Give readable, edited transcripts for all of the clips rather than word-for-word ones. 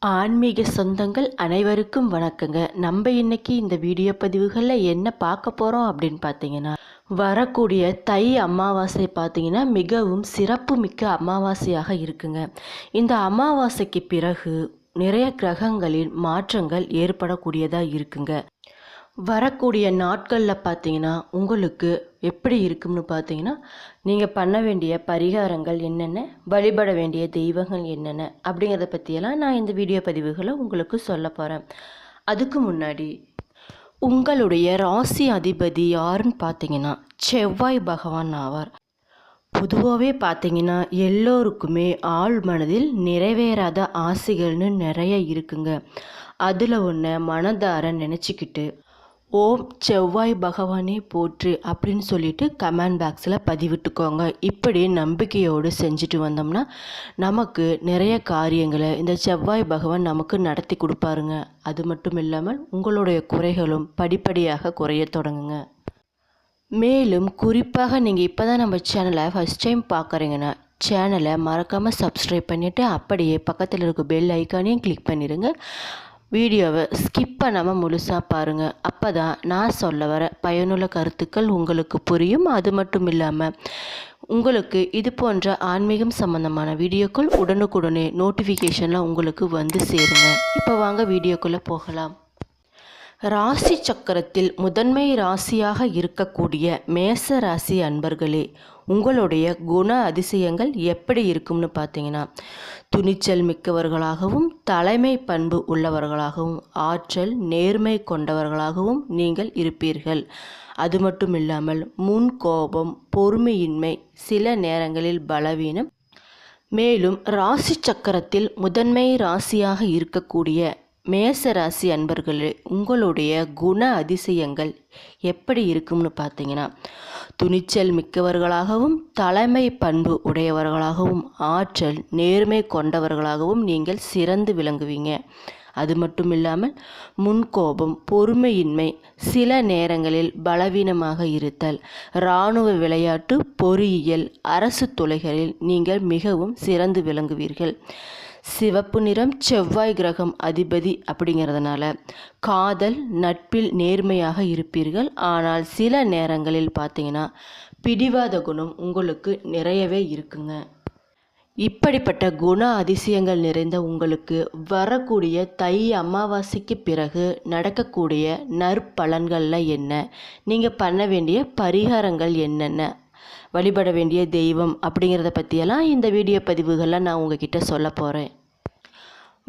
ஆன்மீக சொந்தங்கள் அனைவருக்கும் வணக்கங்க. நம்ம இன்னைக்கு இந்த வீடியோ பதிவுகளில் என்ன பார்க்க போகிறோம் அப்படின்னு பார்த்தீங்கன்னா, வரக்கூடிய தை அமாவாசை பார்த்தீங்கன்னா மிகவும் சிறப்பு மிக்க அமாவாசையாக இருக்குங்க. இந்த அமாவாசைக்கு பிறகு நிறைய கிரகங்களின் மாற்றங்கள் ஏற்படக்கூடியதாக இருக்குங்க. வரக்கூடிய நாட்களில் பார்த்தீங்கன்னா உங்களுக்கு எப்படி இருக்கும்னு பார்த்தீங்கன்னா, நீங்கள் பண்ண வேண்டிய பரிகாரங்கள் என்னென்ன, வழிபட வேண்டிய தெய்வங்கள் என்னென்ன அப்படிங்கிறத பற்றியெல்லாம் நான் இந்த வீடியோ பதிவுகளை உங்களுக்கு சொல்ல போகிறேன். அதுக்கு முன்னாடி உங்களுடைய ராசி அதிபதி யாருன்னு பார்த்தீங்கன்னா செவ்வாய் பகவான் ஆவார். பொதுவாகவே பார்த்தீங்கன்னா எல்லோருக்குமே ஆழ் மனதில் நிறைவேறாத ஆசைகள்னு நிறைய இருக்குங்க. அதில் ஒன்று மனதார நினச்சிக்கிட்டு ஓம் செவ்வாய் பகவானே போற்று அப்படின்னு சொல்லிட்டு கமெண்ட் பாக்ஸில் பதிவிட்டுக்கோங்க. இப்படி நம்பிக்கையோடு செஞ்சுட்டு வந்தோம்னா நமக்கு நிறைய காரியங்களை இந்த செவ்வாய் பகவான் நமக்கு நடத்தி கொடுப்பாருங்க. அது மட்டும் இல்லாமல் உங்களுடைய குறைகளும் படிப்படியாக குறைய தொடங்குங்க. மேலும் குறிப்பாக நீங்கள் இப்போ தான் நம்ம சேனலை ஃபஸ்ட் டைம் பார்க்குறீங்கன்னா சேனலை மறக்காமல் சப்ஸ்கிரைப் பண்ணிவிட்டு அப்படியே பக்கத்தில் இருக்க பெல் ஐக்கானையும் கிளிக் பண்ணிடுங்க. வீடியோவை ஸ்கிப் பண்ணாமல் முழுசாக பாருங்கள். அப்போ தான் நான் சொல்ல வர பயனுள்ள கருத்துக்கள் உங்களுக்கு புரியும். அது மட்டும் இல்லாமல் உங்களுக்கு இது போன்ற ஆன்மீகம் சம்பந்தமான வீடியோக்கள் உடனுக்குடனே நோட்டிஃபிகேஷனில் உங்களுக்கு வந்து சேருங்க. இப்போ வாங்க வீடியோக்குள்ளே போகலாம். ராசி சக்கரத்தில் முதன்மை ராசியாக இருக்கக்கூடிய மேச ராசி அன்பர்களே, உங்களுடைய குண அதிசயங்கள் எப்படி இருக்கும்னு பார்த்தீங்கன்னா, துணிச்சல் மிக்கவர்களாகவும் தலைமை பண்பு உள்ளவர்களாகவும் ஆற்றல் நேர்மை கொண்டவர்களாகவும் நீங்கள் இருப்பீர்கள். அது மட்டும் இல்லாமல் முன் கோபம், பொறுமையின்மை, சில நேரங்களில் பலவீனம். மேலும் ராசி சக்கரத்தில் முதன்மை ராசியாக இருக்கக்கூடிய மேச ராசி அன்பர்களே, உங்களுடைய குண அதிசயங்கள் எப்படி இருக்கும்னு பார்த்தீங்கன்னா, துணிச்சல் மிக்கவர்களாகவும் தலைமை பண்பு உடையவர்களாகவும் ஆற்றல் நேர்மை கொண்டவர்களாகவும் நீங்கள் சிறந்து விளங்குவீங்க. அது மட்டும் இல்லாமல் முன்கோபம், பொறுமையின்மை, சில நேரங்களில் பலவீனமாக இருத்தல், இராணுவ விளையாட்டு, பொறியியல், அரசு துறைகளில் நீங்கள் மிகவும் சிறந்து விளங்குவீர்கள். சிவப்பு நிறம் செவ்வாய் கிரகம் அதிபதி அப்படிங்கிறதுனால காதல் நட்பில் நேர்மையாக இருப்பீர்கள். ஆனால் சில நேரங்களில் பார்த்தீங்கன்னா பிடிவாத குணம் உங்களுக்கு நிறையவே இருக்குங்க. இப்படிப்பட்ட குண அதிசயங்கள் நிறைந்த உங்களுக்கு வரக்கூடிய தை அமாவாசைக்கு பிறகு நடக்கக்கூடிய நற்பலன்களில் என்ன, நீங்கள் பண்ண வேண்டிய பரிகாரங்கள் என்னென்ன, வழிபட வேண்டிய தெய்வம் அப்படிங்கிறத பற்றியெல்லாம் இந்த வீடியோ பதிவுகளில் நான் உங்ககிட்ட சொல்ல போகிறேன்.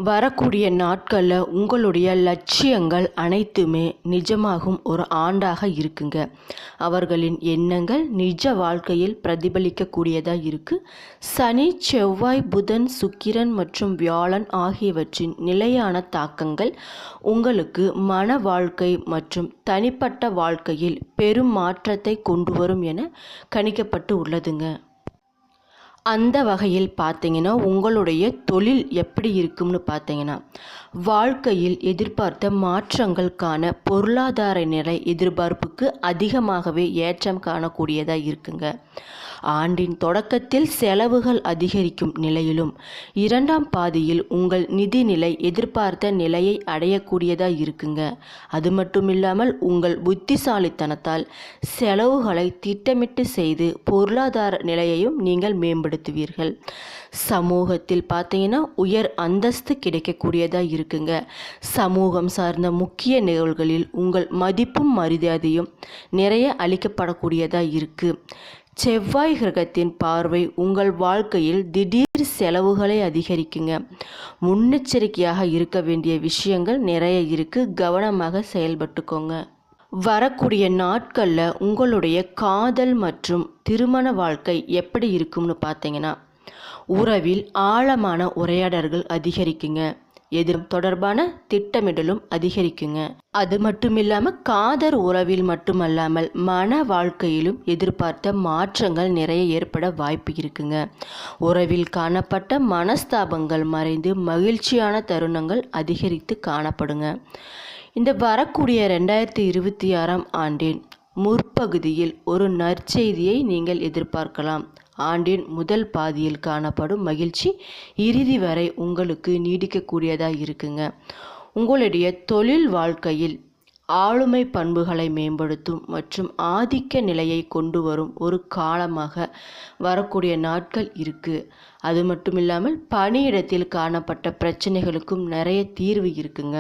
வரக்கூடிய நாட்களில் உங்களுடைய லட்சியங்கள் அனைத்துமே நிஜமாகும் ஒரு ஆண்டாக இருக்குங்க. அவர்களின் எண்ணங்கள் நிஜ வாழ்க்கையில் பிரதிபலிக்கக்கூடியதாக இருக்குது. சனி, செவ்வாய், புதன், சுக்கிரன் மற்றும் வியாழன் ஆகியவற்றின் நிலையான தாக்கங்கள் உங்களுக்கு மன வாழ்க்கை மற்றும் தனிப்பட்ட வாழ்க்கையில் பெரும் மாற்றத்தை கொண்டு வரும் என கணிக்கப்பட்டு உள்ளதுங்க. அந்த வகையில் பார்த்தீங்கன்னா உங்களுடைய தொழில் எப்படி இருக்கும்னு பார்த்தீங்கன்னா, வாழ்க்கையில் எதிர்பார்த்த மாற்றங்களுக்கான பொருளாதார நிலை எதிர்பார்ப்புக்கு அதிகமாகவே ஏற்றம் காணக்கூடியதாக இருக்குங்க. ஆண்டின் தொடக்கத்தில் செலவுகள் அதிகரிக்கும் நிலையிலும் இரண்டாம் பாதியில் உங்கள் நிதி நிலை எதிர்பார்த்த நிலையை அடையக்கூடியதாக இருக்குங்க. அது மட்டும் இல்லாமல் உங்கள் புத்திசாலித்தனத்தால் செலவுகளை திட்டமிட்டு செய்து பொருளாதார நிலையையும் நீங்கள் மேம்படுத்துவீர்கள். சமூகத்தில் பார்த்தீங்கன்னா உயர் அந்தஸ்து கிடைக்கக்கூடியதாக இருக்குங்க. சமூகம் சார்ந்த முக்கிய நிகழ்வுகளில் உங்கள் மதிப்பும் மரியாதையும் நிறைய அளிக்கப்படக்கூடியதாக இருக்குது. செவ்வாய் கிரகத்தின் பார்வை உங்கள் வாழ்க்கையில் திடீர் செலவுகளை அதிகரிக்குங்க. முன்னெச்சரிக்கையாக இருக்க வேண்டிய விஷயங்கள் நிறைய இருக்குது. கவனமாக செயல்பட்டுக்கோங்க. வரக்கூடிய நாட்களில் உங்களுடைய காதல் மற்றும் திருமண வாழ்க்கை எப்படி இருக்கும்னு பார்த்தீங்கன்னா, உறவில் ஆழமான உரையாடல்கள் அதிகரிக்குங்க. தொடர்பான திட்டமிடலும் அதிகரிக்குங்க. அது மட்டும் இல்லாமல் காதல் உறவில் மட்டுமல்லாமல் மன வாழ்க்கையிலும் எதிர்பார்த்த மாற்றங்கள் நிறைய ஏற்பட வாய்ப்பு இருக்குங்க. உறவில் காணப்பட்ட மனஸ்தாபங்கள் மறைந்து மகிழ்ச்சியான தருணங்கள் அதிகரித்து காணப்படுங்க. இந்த வரக்கூடிய 2026ஆம் ஆண்டின் முற்பகுதியில் ஒரு நற்செய்தியை நீங்கள் எதிர்பார்க்கலாம். ஆண்டின் முதல் பாதியில் காணப்படும் மகிழ்ச்சி இறுதி வரை உங்களுக்கு நீடிக்கக்கூடியதாக இருக்குங்க. உங்களுடைய தொழில் வாழ்க்கையில் ஆளுமை பண்புகளை மேம்படுத்தும் மற்றும் ஆதிக்க நிலையை கொண்டு வரும் ஒரு காலமாக வரக்கூடிய நாட்கள் இருக்குது. அது மட்டும் இல்லாமல் பணியிடத்தில் காணப்பட்ட பிரச்சனைகளுக்கும் நிறைய தீர்வு இருக்குங்க.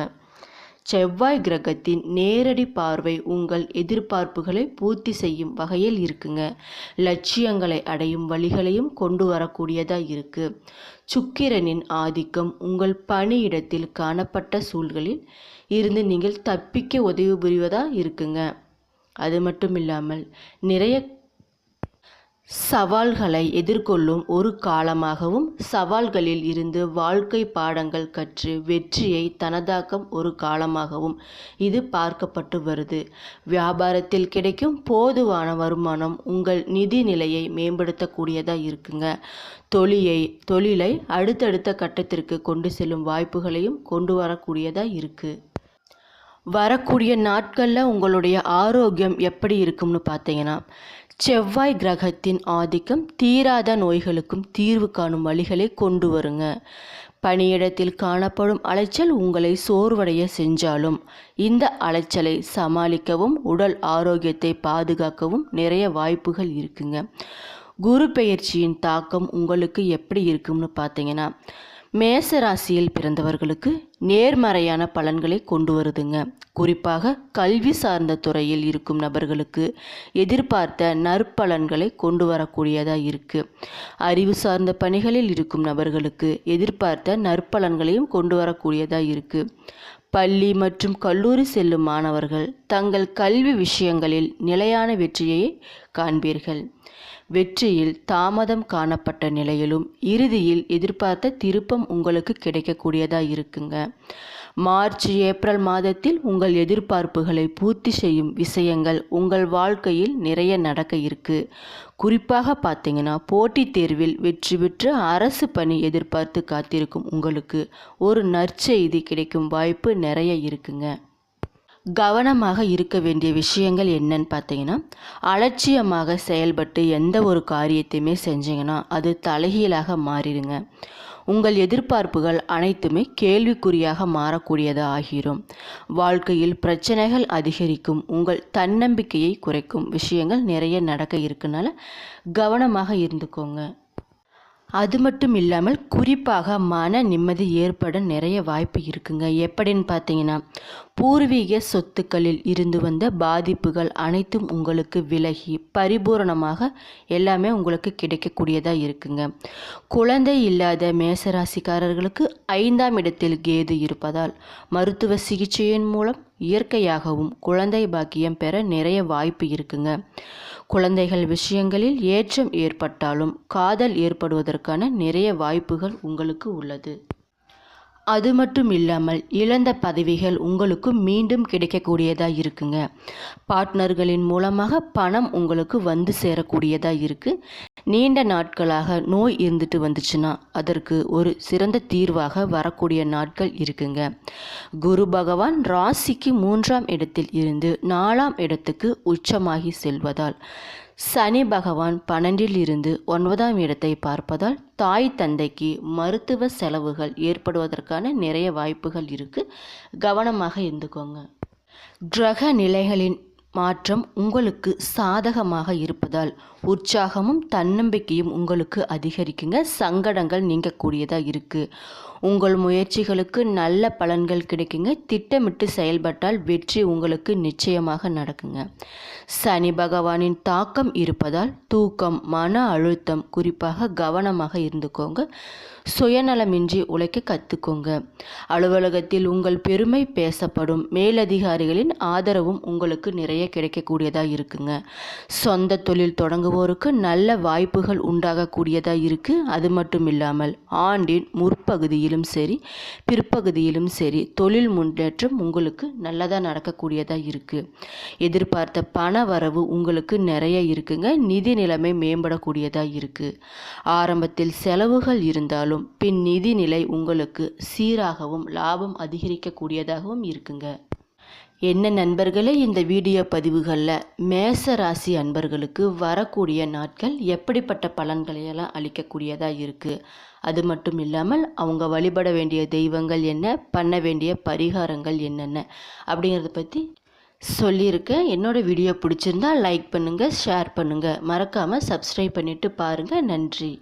செவ்வாய் கிரகத்தின் நேரடி பார்வை உங்கள் எதிர்பார்ப்புகளை பூர்த்தி செய்யும் வகையில் இருக்குங்க. லட்சியங்களை அடையும் வழிகளையும் கொண்டு வரக்கூடியதாக இருக்குது. சுக்கிரனின் ஆதிக்கம் உங்கள் பணியிடத்தில் காணப்பட்ட சூழ்களில் இருந்து நீங்கள் தப்பிக்க உதவி புரிவதாக இருக்குங்க. அது மட்டும் இல்லாமல் நிறைய சவால்களை எதிர்கொள்ளும் ஒரு காலமாகவும் சவால்களில் இருந்து வாழ்க்கை பாடங்கள் கற்று வெற்றியை தனதாக்கும் ஒரு காலமாகவும் இது பார்க்கப்பட்டு வருது. வியாபாரத்தில் கிடைக்கும் போதுமான வருமானம் உங்கள் நிதி நிலையை மேம்படுத்தக்கூடியதாக இருக்குங்க. தொழிலை அடுத்தடுத்த கட்டத்திற்கு கொண்டு செல்லும் வாய்ப்புகளையும் கொண்டு வரக்கூடியதாக இருக்குது. வரக்கூடிய நாட்களில் உங்களுடைய ஆரோக்கியம் எப்படி இருக்கும்னு பார்த்தீங்கன்னா, செவ்வாய் கிரகத்தின் ஆதிக்கம் தீராத நோய்களுக்கும் தீர்வு காணும் வழிகளை கொண்டு வருங்க. பணியிடத்தில் காணப்படும் அலைச்சல் உங்களை சோர்வடைய செஞ்சாலும் இந்த அலைச்சலை சமாளிக்கவும் உடல் ஆரோக்கியத்தை பாதுகாக்கவும் நிறைய வாய்ப்புகள் இருக்குங்க. குரு பெயர்ச்சியின் தாக்கம் உங்களுக்கு எப்படி இருக்கும்னு பார்த்தீங்கன்னா, மேச ராசியில் பிறந்தவர்களுக்கு நேர்மறையான பலன்களை கொண்டு வருதுங்க. குறிப்பாக கல்வி சார்ந்த துறையில் இருக்கும் நபர்களுக்கு எதிர்பார்த்த நற்பலன்களை கொண்டு வரக்கூடியதாக இருக்குது. அறிவு சார்ந்த பணிகளில் இருக்கும் நபர்களுக்கு எதிர்பார்த்த நற்பலன்களையும் கொண்டு வரக்கூடியதாக இருக்குது. பள்ளி மற்றும் கல்லூரி செல்லும் மாணவர்கள் தங்கள் கல்வி விஷயங்களில் நிலையான வெற்றியை காண்பீர்கள். வெற்றியில் தாமதம் காணப்பட்ட நிலையிலும் இறுதியில் எதிர்பார்த்த திருப்பம் உங்களுக்கு கிடைக்கக்கூடியதாக இருக்குங்க. மார்ச் ஏப்ரல் மாதத்தில் உங்கள் எதிர்பார்ப்புகளை பூர்த்தி செய்யும் விஷயங்கள் உங்கள் வாழ்க்கையில் நிறைய நடக்க இருக்கு. குறிப்பாக பார்த்தீங்கன்னா, போட்டித் தேர்வில் வெற்றி பெற்று அரசு பணி எதிர்பார்த்து காத்திருக்கும் உங்களுக்கு ஒரு நற்செய்தி கிடைக்கும் வாய்ப்பு நிறைய இருக்குங்க. கவனமாக இருக்க வேண்டிய விஷயங்கள் என்னன்னு பார்த்தீங்கன்னா, அலட்சியமாக செயல்பட்டு எந்த ஒரு காரியத்தையுமே செஞ்சீங்கன்னா அது தலைகீழாக மாறிடுங்க. உங்கள் எதிர்பார்ப்புகள் அனைத்துமே கேள்விக்குறியாக மாறக்கூடியதாக ஆகிரும். வாழ்க்கையில் பிரச்சனைகள் அதிகரிக்கும். உங்கள் தன்னம்பிக்கையை குறைக்கும் விஷயங்கள் நிறைய நடக்க இருக்கனால கவனமாக இருந்துக்கோங்க. அது மட்டும் இல்லாமல் குறிப்பாக மன நிம்மதி ஏற்பட நிறைய வாய்ப்பு இருக்குங்க. எப்படின்னு பார்த்தீங்கன்னா, பூர்வீக சொத்துக்களில் இருந்து வந்த பாதிப்புகள் அனைத்தும் உங்களுக்கு விலகி பரிபூரணமாக எல்லாமே உங்களுக்கு கிடைக்கக்கூடியதாக இருக்குங்க. குழந்தை இல்லாத மேசராசிக்காரர்களுக்கு 5ஆம் இடத்தில் கேது இருப்பதால் மருத்துவ சிகிச்சையின் மூலம் இயற்கையாகவும் குழந்தை பாக்கியம் பெற நிறைய வாய்ப்பு இருக்குங்க. குழந்தைகள் விஷயங்களில் ஏற்றம் ஏற்பட்டாலும் காதல் ஏற்படுவதற்கான நிறைய வாய்ப்புகள் உங்களுக்கு உள்ளது. அது மட்டும் இல்லாமல் இழந்த பதவிகள் உங்களுக்கு மீண்டும் கிடைக்கக்கூடியதாக இருக்குங்க. பார்ட்னர்களின் மூலமாக பணம் உங்களுக்கு வந்து சேரக்கூடியதாக இருக்குது. நீண்ட நாட்களாக நோய் இருந்துட்டு வந்துச்சுன்னா அதற்கு ஒரு சிறந்த தீர்வாக வரக்கூடிய நாட்கள் இருக்குங்க. குரு பகவான் ராசிக்கு 3ஆம் இடத்தில் இருந்து 4ஆம் இடத்துக்கு உச்சமாகி செல்வதால் சனி பகவான் 12இல் இருந்து 9ஆம் இடத்தை பார்ப்பதால் தாய் தந்தைக்கு மருத்துவ செலவுகள் ஏற்படுவதற்கான நிறைய வாய்ப்புகள் இருக்குது. கவனமாக இருந்துக்கோங்க. கிரக நிலைகளின் மாற்றம் உங்களுக்கு சாதகமாக இருப்பதால் உற்சாகமும் தன்னம்பிக்கையும் உங்களுக்கு அதிகரிக்குங்க. சங்கடங்கள் நீங்கக்கூடியதாக இருக்குது. உங்கள் முயற்சிகளுக்கு நல்ல பலன்கள் கிடைக்குங்க. திட்டமிட்டு செயல்பட்டால் வெற்றி உங்களுக்கு நிச்சயமாக நடக்குங்க. சனி பகவானின் தாக்கம் இருப்பதால் தூக்கம், மன அழுத்தம், குறிப்பாக கவனமாக இருந்துக்கோங்க. சுயநலமின்றி உழைக்க கற்றுக்கோங்க. அலுவலகத்தில் உங்கள் பெருமை பேசப்படும். மேலதிகாரிகளின் ஆதரவும் உங்களுக்கு நிறைய கிடைக்கக்கூடியதாக இருக்குங்க. சொந்த தொழில் தொடங்குவோருக்கு நல்ல வாய்ப்புகள் உண்டாகக்கூடியதாக இருக்குது. அது மட்டும் இல்லாமல் ஆண்டின் முற்பகுதியிலும் சரி பிற்பகுதியிலும் சரி தொழில் முன்னேற்றம் உங்களுக்கு நல்லதாக நடக்கக்கூடியதாக இருக்குது. எதிர்பார்த்த பண வரவு உங்களுக்கு நிறைய இருக்குங்க. நிதி நிலைமை மேம்படக்கூடியதாக இருக்குது. ஆரம்பத்தில் செலவுகள் இருந்தாலும் பின் நிதி நிலை உங்களுக்கு சீராகவும் லாபம் அதிகரிக்கக்கூடியதாகவும் இருக்குங்க. என்ன நண்பர்களே, இந்த வீடியோ பதிவுகளில் மேச ராசி அன்பர்களுக்கு வரக்கூடிய நாட்கள் எப்படிப்பட்ட பலன்களையெல்லாம் அளிக்கக்கூடியதாக இருக்குது, அது மட்டும் இல்லாமல் அவங்க வழிபட வேண்டிய தெய்வங்கள் என்ன, பண்ண வேண்டிய பரிகாரங்கள் என்னென்ன அப்படிங்கிறத பற்றி சொல்லியிருக்கேன். என்னோடய வீடியோ பிடிச்சிருந்தா லைக் பண்ணுங்கள், ஷேர் பண்ணுங்கள், மறக்காமல் சப்ஸ்கிரைப் பண்ணிவிட்டு பாருங்கள். நன்றி.